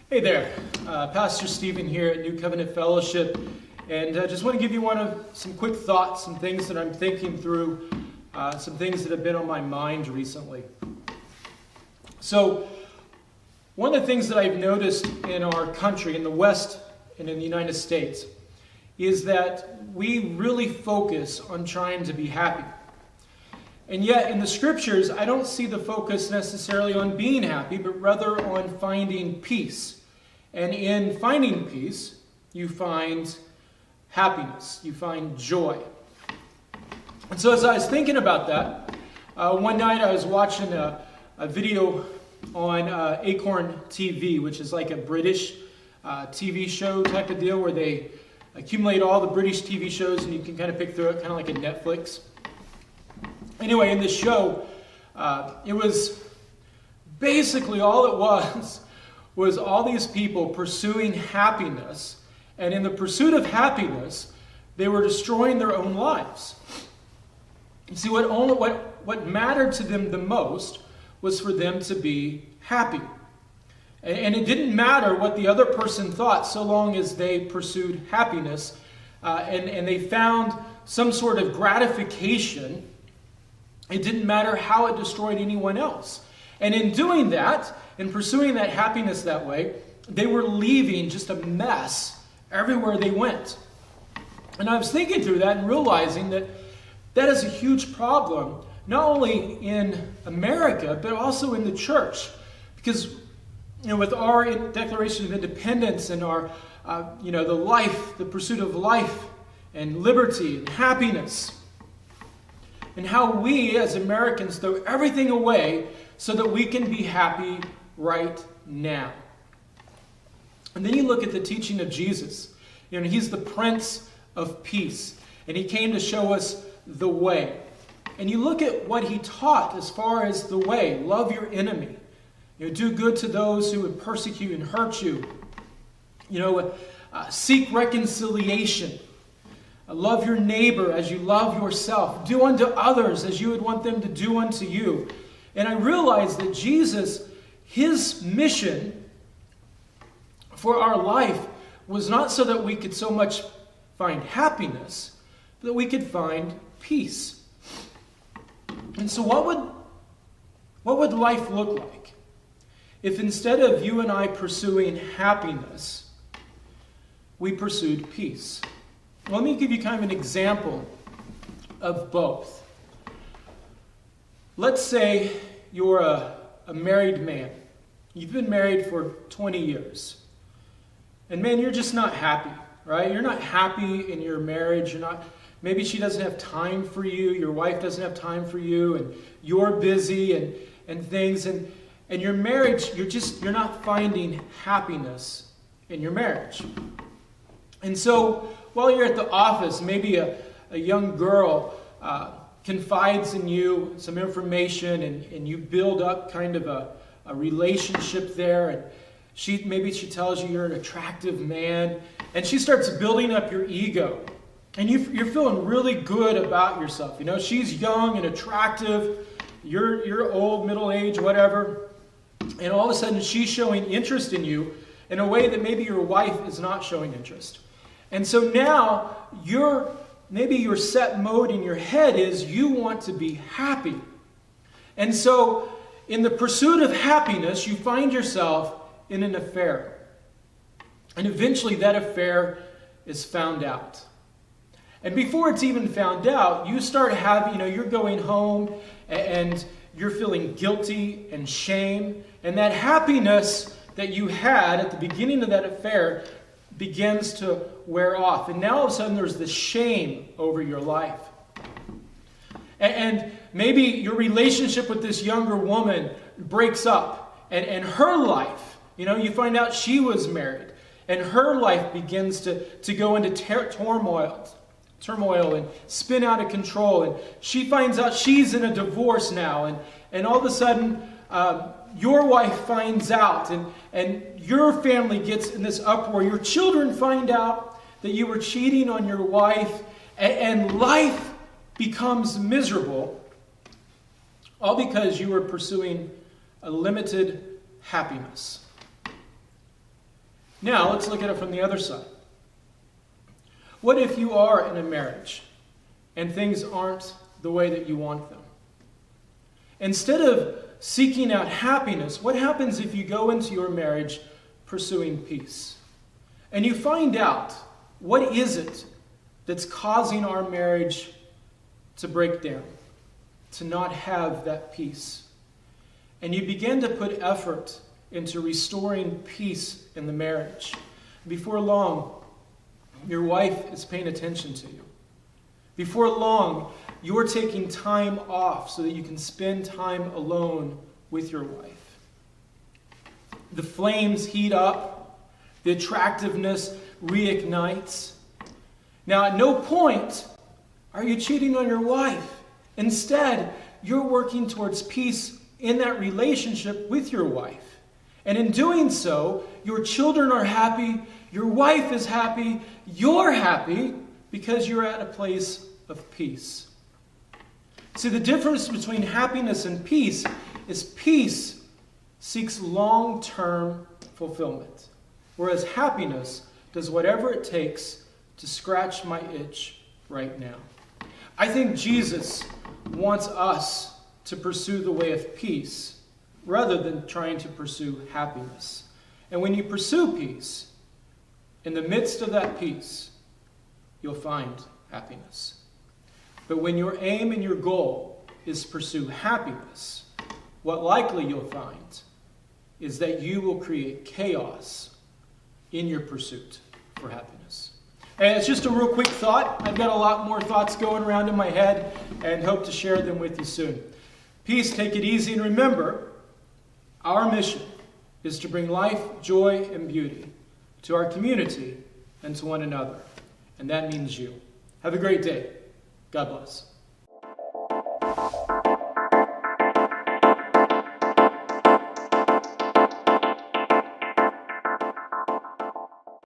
Hey there, Pastor Stephen here at New Covenant Fellowship, and I just want to give you some quick thoughts, some things that I'm thinking through, some things that have been on my mind recently. So, one of the things that I've noticed in our country, in the West and in the United States, is that we really focus on trying to be happy. And yet, in the scriptures, I don't see the focus necessarily on being happy, but rather on finding peace. And in finding peace, you find happiness, you find joy. And so as I was thinking about that, one night I was watching a video on Acorn TV, which is like a British TV show type of deal where they accumulate all the British TV shows and you can kind of pick through it, kind of like a Netflix. Anyway, in this show, it was basically all it was all these people pursuing happiness, and in the pursuit of happiness, they were destroying their own lives. You see, what mattered to them the most was for them to be happy. And it didn't matter what the other person thought so long as they pursued happiness and they found some sort of gratification. It didn't matter how it destroyed anyone else. And in doing that, in pursuing that happiness that way, they were leaving just a mess everywhere they went. And I was thinking through that and realizing that that is a huge problem, not only in America, but also in the church. Because, with our Declaration of Independence and our, the pursuit of life and liberty and happiness, and how we as Americans throw everything away so that we can be happy right now. And then you look at the teaching of Jesus. He's the Prince of Peace, and he came to show us the way. And you look at what he taught as far as the way. Love your enemy. Do good to those who would persecute and hurt you. Seek reconciliation. Love your neighbor as you love yourself. Do unto others as you would want them to do unto you. And I realized that Jesus, his mission for our life was not so that we could so much find happiness, but that we could find peace. And so what would life look like if instead of you and I pursuing happiness, we pursued peace? Let me give you kind of an example of both. Let's say you're a married man. You've been married for 20 years. And man, you're just not happy, right? You're not happy in your marriage. Maybe she doesn't have time for you. Your wife doesn't have time for you. And you're busy and things. And your marriage, you're not finding happiness in your marriage. And so while you're at the office, maybe a young girl confides in you some information and you build up kind of a relationship there. And maybe she tells you you're an attractive man. And she starts building up your ego. And you're feeling really good about yourself. She's young and attractive. You're old, middle-aged, whatever. And all of a sudden she's showing interest in you in a way that maybe your wife is not showing interest. And so now your set mode in your head is you want to be happy. And so in the pursuit of happiness, you find yourself in an affair. And eventually that affair is found out. And before it's even found out, you start having, you're going home and you're feeling guilty and shame. And that happiness that you had at the beginning of that affair begins to wear off. And now all of a sudden there's this shame over your life. And maybe your relationship with this younger woman breaks up. And her life, you find out she was married. And her life begins to go into turmoil and spin out of control. And she finds out she's in a divorce now. And all of a sudden your wife finds out and your family gets in this uproar. Your children find out that you were cheating on your wife, and life becomes miserable, all because you were pursuing a limited happiness. Now, let's look at it from the other side. What if you are in a marriage and things aren't the way that you want them? Instead of seeking out happiness, what happens if you go into your marriage pursuing peace? And you find out, what is it that's causing our marriage to break down, to not have that peace? And you begin to put effort into restoring peace in the marriage. Before long, your wife is paying attention to you. Before long, you're taking time off so that you can spend time alone with your wife. The flames heat up. The attractiveness reignites. Now, at no point are you cheating on your wife. Instead, you're working towards peace in that relationship with your wife. And in doing so, your children are happy, your wife is happy, you're happy because you're at a place of peace. See, the difference between happiness and peace is peace seeks long-term fulfillment, whereas happiness does whatever it takes to scratch my itch right now. I think Jesus wants us to pursue the way of peace rather than trying to pursue happiness. And when you pursue peace, in the midst of that peace, you'll find happiness. But when your aim and your goal is to pursue happiness, what likely you'll find is that you will create chaos in your pursuit for happiness. And it's just a real quick thought. I've got a lot more thoughts going around in my head and hope to share them with you soon. Peace, take it easy, and remember, our mission is to bring life, joy, and beauty to our community and to one another. And that means you. Have a great day. God bless.